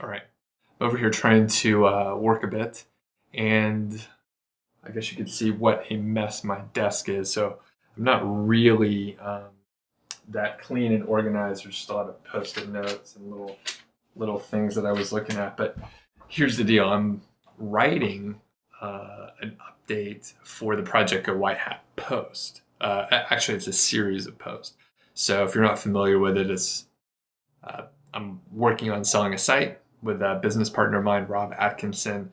All right. Over here trying to work a bit, and I guess you can see what a mess my desk is. So I'm not really that clean and organized. There's just a lot of post-it notes and little things that I was looking at. But here's the deal: I'm writing an update for the Project Go White Hat post. Actually, it's a series of posts. So if you're not familiar with it, it's I'm working on selling a site with a business partner of mine, Rob Atkinson,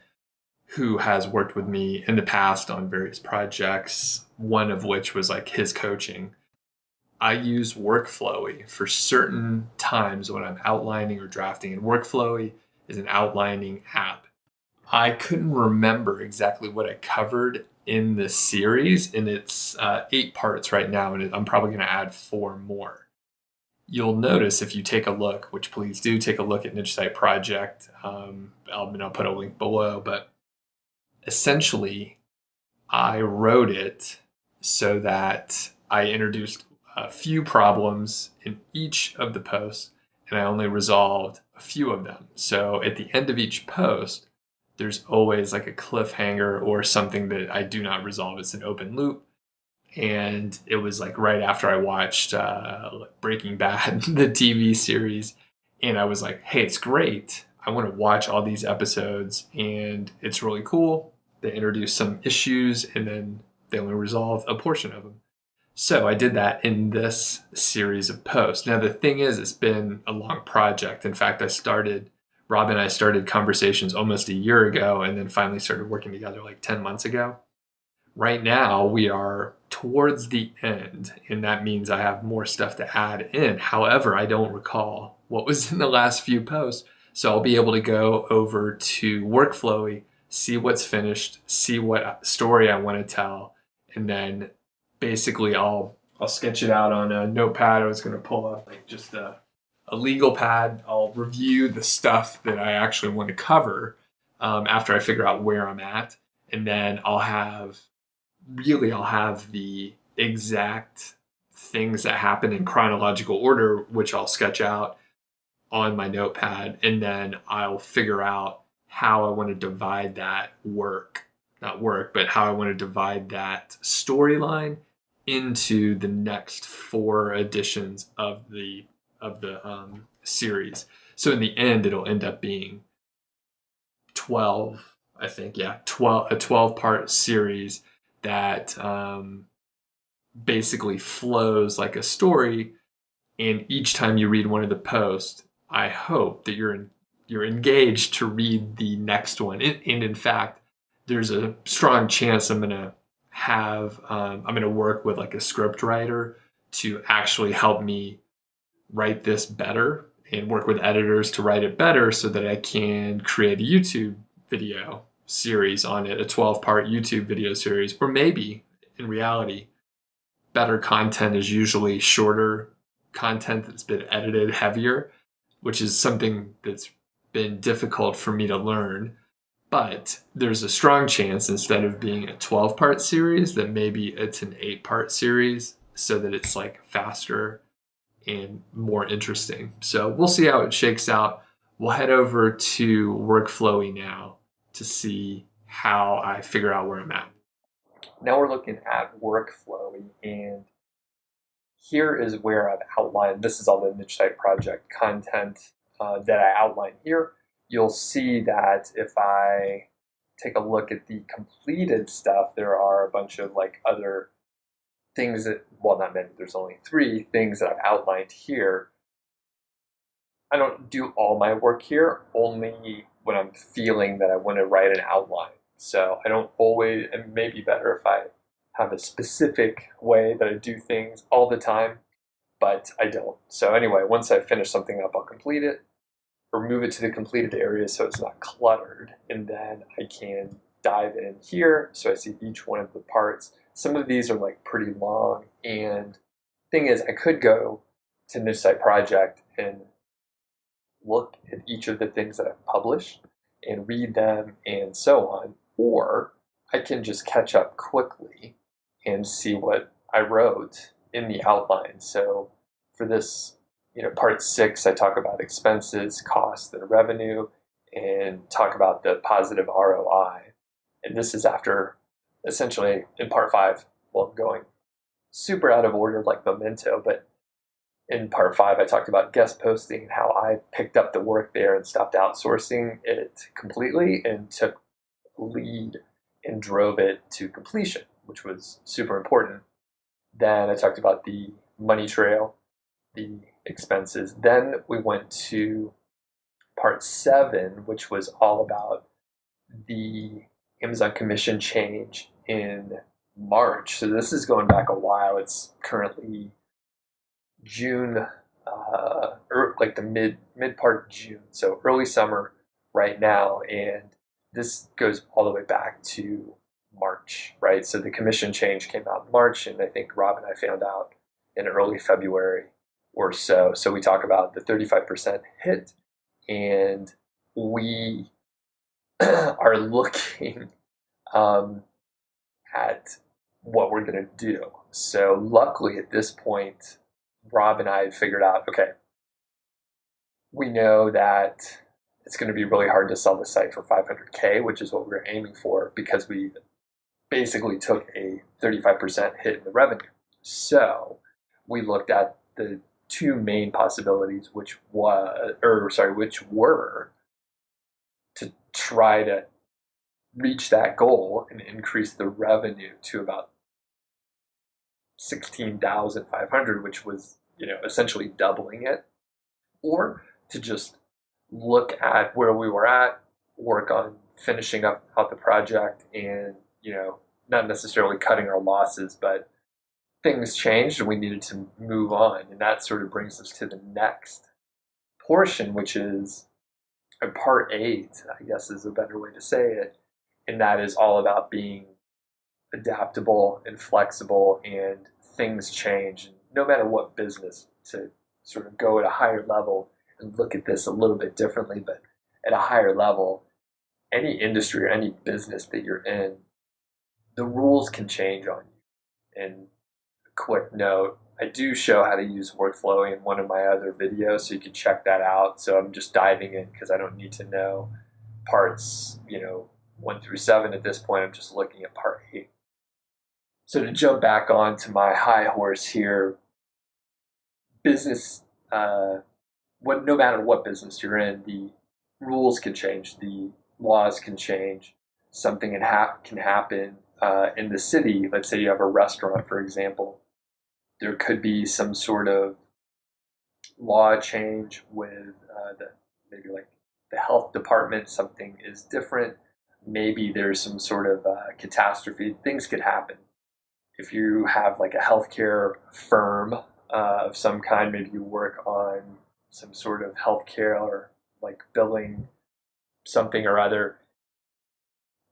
who has worked with me in the past on various projects, one of which was like his coaching. I use Workflowy for certain times when I'm outlining or drafting, and Workflowy is an outlining app. I couldn't remember exactly what I covered in this series, and it's 8 parts right now, and I'm probably going to add 4 more. You'll notice if you take a look, which please do take a look at Niche Site Project. I'll put a link below, but essentially, I wrote it so that I introduced a few problems in each of the posts, and I only resolved a few of them. So at the end of each post, there's always like a cliffhanger or something that I do not resolve. It's an open loop. And it was like right after I watched Breaking Bad, the TV series, and I was like, hey, it's great. I want to watch all these episodes, and it's really cool. They introduce some issues, and then they only resolve a portion of them. So I did that in this series of posts. Now, the thing is, it's been a long project. In fact, Rob and I started conversations almost a year ago, and then finally started working together like 10 months ago. Right now, we are towards the end, and that means I have more stuff to add in. However, I don't recall what was in the last few posts, so I'll be able to go over to Workflowy, see what's finished, see what story I want to tell, and then basically I'll sketch it out on a notepad. I was going to pull up like just a legal pad. I'll review the stuff that I actually want to cover after I figure out where I'm at, and then I'll have the exact things that happen in chronological order, which I'll sketch out on my notepad, and then I'll figure out how I want to divide that how I want to divide that storyline into the next 4 editions of the series. So in the end, it'll end up being 12, I think, yeah, 12 a 12-part series that basically flows like a story. And each time you read one of the posts, I hope that you're engaged to read the next one. And in fact, there's a strong chance I'm gonna work with like a script writer to actually help me write this better and work with editors to write it better so that I can create a YouTube video series on it, a 12-part YouTube video series. Or maybe in reality, better content is usually shorter content that's been edited heavier, which is something that's been difficult for me to learn. But there's a strong chance, instead of being a 12-part series, that maybe it's an 8-part series so that it's like faster and more interesting. So we'll see how it shakes out. We'll head over to Workflowy now to see how I figure out where I'm at. Now we're looking at Workflowy, and here is where I've outlined, this is all the Niche Site Project content that I outlined here. You'll see that if I take a look at the completed stuff, there are a bunch of like other things that, well, not many, there's only 3 things that I've outlined here. I don't do all my work here, only when I'm feeling that I want to write an outline. So I don't always, it may be better if I have a specific way that I do things all the time, but I don't. So anyway, once I finish something up, I'll complete it or move it to the completed area so it's not cluttered. And then I can dive in here so I see each one of the parts. Some of these are like pretty long, and thing is, I could go to Niche Site Project and look at each of the things that I've published and read them and so on, or I can just catch up quickly and see what I wrote in the outline. So for this, part 6, I talk about expenses, costs, costs than revenue, and talk about the positive ROI. And this is after essentially in part 5, well, I'm going super out of order like memento, but in part 5, I talked about guest posting and how I picked up the work there and stopped outsourcing it completely and took lead and drove it to completion, which was super important. Then I talked about the money trail, the expenses. Then we went to part 7, which was all about the Amazon commission change in March. So this is going back a while. It's currently June, like the mid part of June, so early summer right now, and this goes all the way back to March, right? So the commission change came out in March, and I think Rob and I found out in early February or so. So we talk about the 35% hit, and we are looking at what we're going to do. So luckily at this point, Rob and I had figured out, okay, we know that it's going to be really hard to sell the site for $500K, which is what we were aiming for, because we basically took a 35% hit in the revenue. So we looked at the 2 main possibilities, which were to try to reach that goal and increase the revenue to about 16,500, which was, essentially doubling it, or to just look at where we were at, work on finishing out the project, and not necessarily cutting our losses, but things changed and we needed to move on. And that sort of brings us to the next portion, which is part 8, I guess is a better way to say it, and that is all about being adaptable and flexible, and things change, and no matter what business, to sort of go at a higher level and look at this a little bit differently, but at a higher level, any industry or any business that you're in, the rules can change on you. And a quick note, I do show how to use Workflowy in one of my other videos, so you can check that out. So I'm just diving in because I don't need to know parts, 1 through 7 at this point. I'm just looking at part 8. So to jump back on to my high horse here, business, no matter what business you're in, the rules can change, the laws can change. Something can happen in the city. Let's say you have a restaurant, for example. There could be some sort of law change with maybe like the health department. Something is different. Maybe there's some sort of catastrophe. Things could happen. If you have like a healthcare firm of some kind, maybe you work on some sort of healthcare or like billing something or other,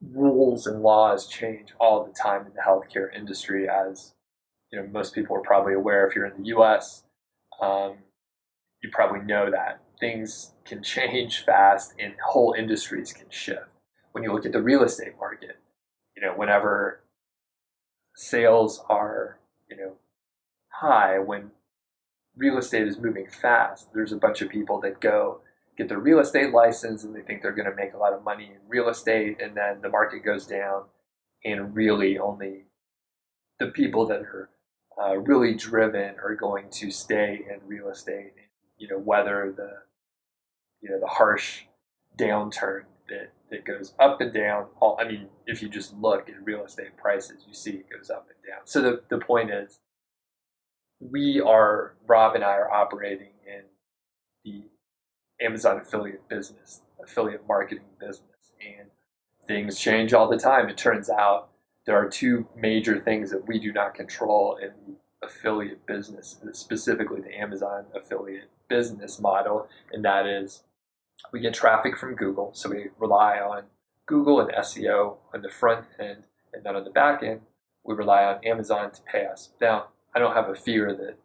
rules and laws change all the time in the healthcare industry, as most people are probably aware. If you're in the US, you probably know that things can change fast and whole industries can shift. When you look at the real estate market, whenever sales are, high, when real estate is moving fast, there's a bunch of people that go get their real estate license and they think they're going to make a lot of money in real estate, and then the market goes down, and really only the people that are really driven are going to stay in real estate and weather the harsh downturn that goes up and down. If you just look at real estate prices, you see it goes up and down. So the point is, Rob and I are operating in the Amazon affiliate marketing business, and things change all the time. It turns out there are 2 major things that we do not control in the affiliate business, specifically the Amazon affiliate business model, and that is we get traffic from Google, so we rely on Google and SEO on the front end, and then on the back end, we rely on Amazon to pay us. Now, I don't have a fear that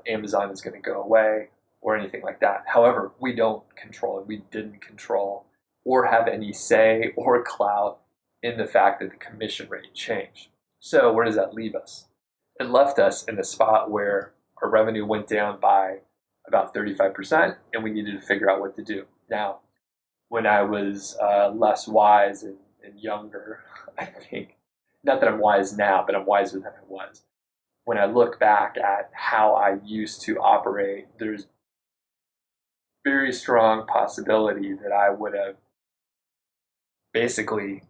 Amazon is going to go away or anything like that. However, we don't control it. We didn't control or have any say or clout in the fact that the commission rate changed. So where does that leave us? It left us in a spot where our revenue went down by about 35%, and we needed to figure out what to do. Now, when I was less wise and younger, I think, not that I'm wise now, but I'm wiser than I was. When I look back at how I used to operate, there's very strong possibility that I would have basically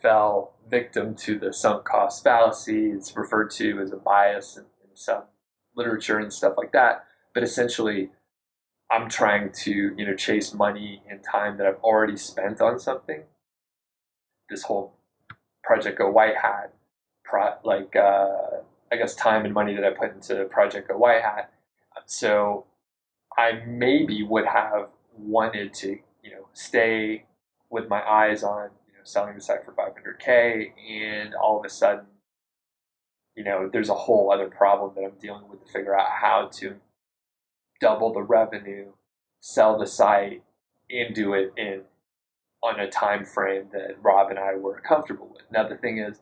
fell victim to the sunk cost fallacy. It's referred to as a bias in some literature and stuff like that. But essentially, I'm trying to chase money and time that I've already spent on something. This whole Project Go White Hat, I guess time and money that I put into Project Go White Hat. So I maybe would have wanted to stay with my eyes on selling the site for 500K, and all of a sudden there's a whole other problem that I'm dealing with to figure out how to double the revenue, sell the site, and do it on a time frame that Rob and I were comfortable with. Now the thing is,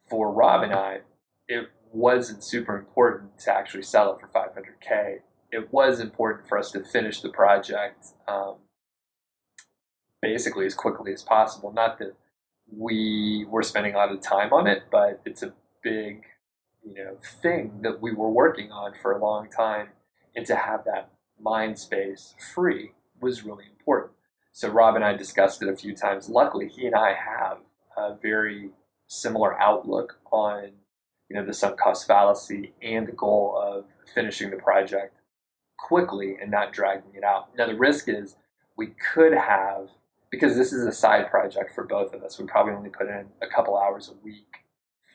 for Rob and I, it wasn't super important to actually sell it for 500K. It was important for us to finish the project basically as quickly as possible. Not that we were spending a lot of time on it, but it's a big thing that we were working on for a long time, and to have that mind space free was really important. So Rob and I discussed it a few times. Luckily, he and I have a very similar outlook on the sunk cost fallacy and the goal of finishing the project quickly and not dragging it out. Now the risk is we could have, because this is a side project for both of us, we probably only put in a couple hours a week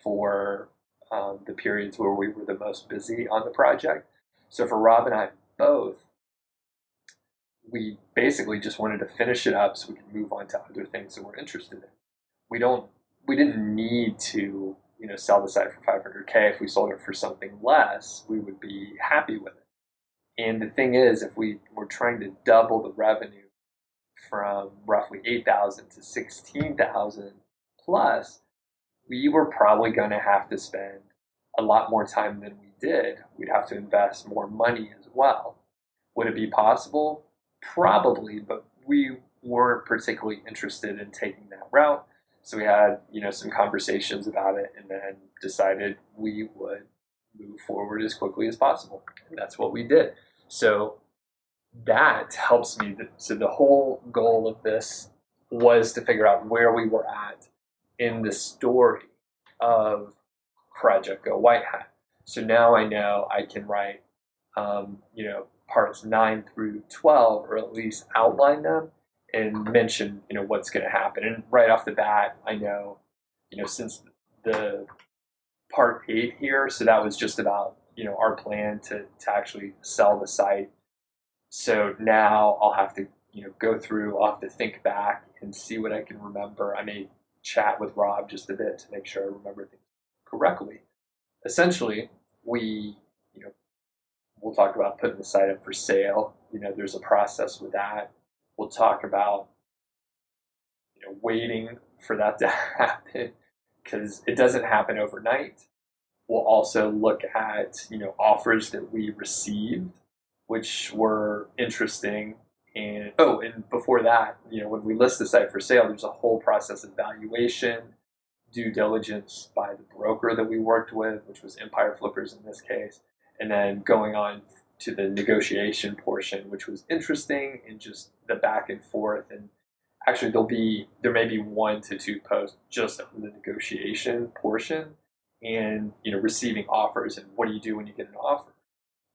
for the periods where we were the most busy on the project. So for Rob and I both, we basically just wanted to finish it up so we could move on to other things that we're interested in. We didn't need to sell the site for 500K. If we sold it for something less, we would be happy with it. And the thing is, if we were trying to double the revenue from roughly 8,000 to 16,000 plus, we were probably going to have to spend a lot more time than we did. We'd have to invest more money as well. Would it be possible? Probably, but we weren't particularly interested in taking that route. So we had, some conversations about it, and then decided we would move forward as quickly as possible. And that's what we did. So that helps me. So the whole goal of this was to figure out where we were at in the story of Project Go White Hat. So now I know I can write, parts 9 through 12, or at least outline them and mention, what's going to happen. And right off the bat, I know, since the part 8 here, so that was just about, our plan to actually sell the site. So now I'll have to, go through, I'll have to think back and see what I can remember. I may chat with Rob just a bit to make sure I remember things correctly. Essentially, we'll talk about putting the site up for sale. There's a process with that. We'll talk about, waiting for that to happen, because it doesn't happen overnight. We'll also look at, offers that we received, which were interesting. And before that, when we list the site for sale, there's a whole process of valuation, due diligence by the broker that we worked with, which was Empire Flippers in this case, and then going on to the negotiation portion, which was interesting, and just the back and forth. And actually, there may be 1 to 2 posts just on the negotiation portion, and receiving offers and what do you do when you get an offer.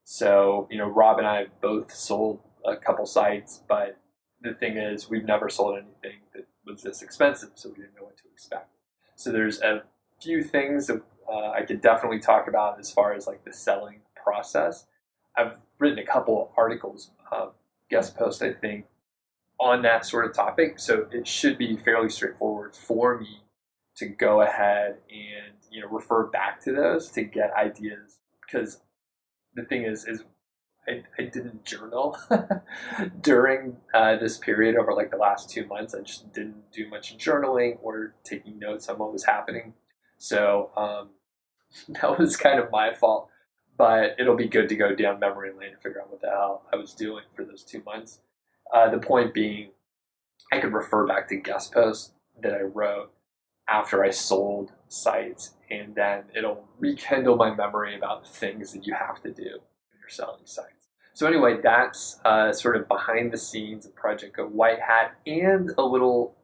So Rob and I both sold a couple sites, but the thing is, we've never sold anything that was this expensive, so we didn't know what to expect. So there's a few things that I could definitely talk about as far as like the selling process. I've written a couple articles, guest posts, I think, on that sort of topic. So it should be fairly straightforward for me to go ahead and refer back to those to get ideas. Because the thing is I didn't journal during this period over like the last 2 months. I just didn't do much journaling or taking notes on what was happening. So that was kind of my fault. but it'll be good to go down memory lane and figure out what the hell I was doing for those 2 months. The point being, I could refer back to guest posts that I wrote after I sold sites, and then it'll rekindle my memory about the things that you have to do when you're selling sites. So anyway, that's sort of behind the scenes of Project Go White Hat, and a little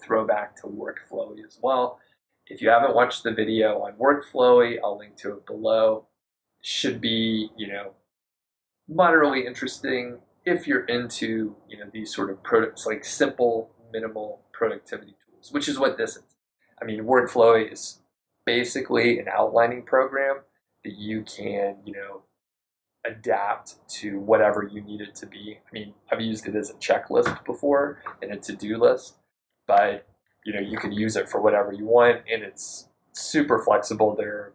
throwback to Workflowy as well. If you haven't watched the video on Workflowy, I'll link to it below. Should be moderately interesting if you're into these sort of products, like simple minimal productivity tools, which is what this is. I mean, Workflowy is basically an outlining program that you can adapt to whatever you need it to be. I mean, I've used it as a checklist before and a to-do list, but you can use it for whatever you want, and it's super flexible. Their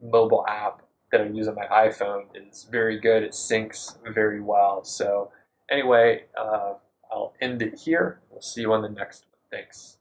mobile app that I use on my iPhone is very good. It syncs very well. So anyway, I'll end it here. We'll see you on the next one. Thanks.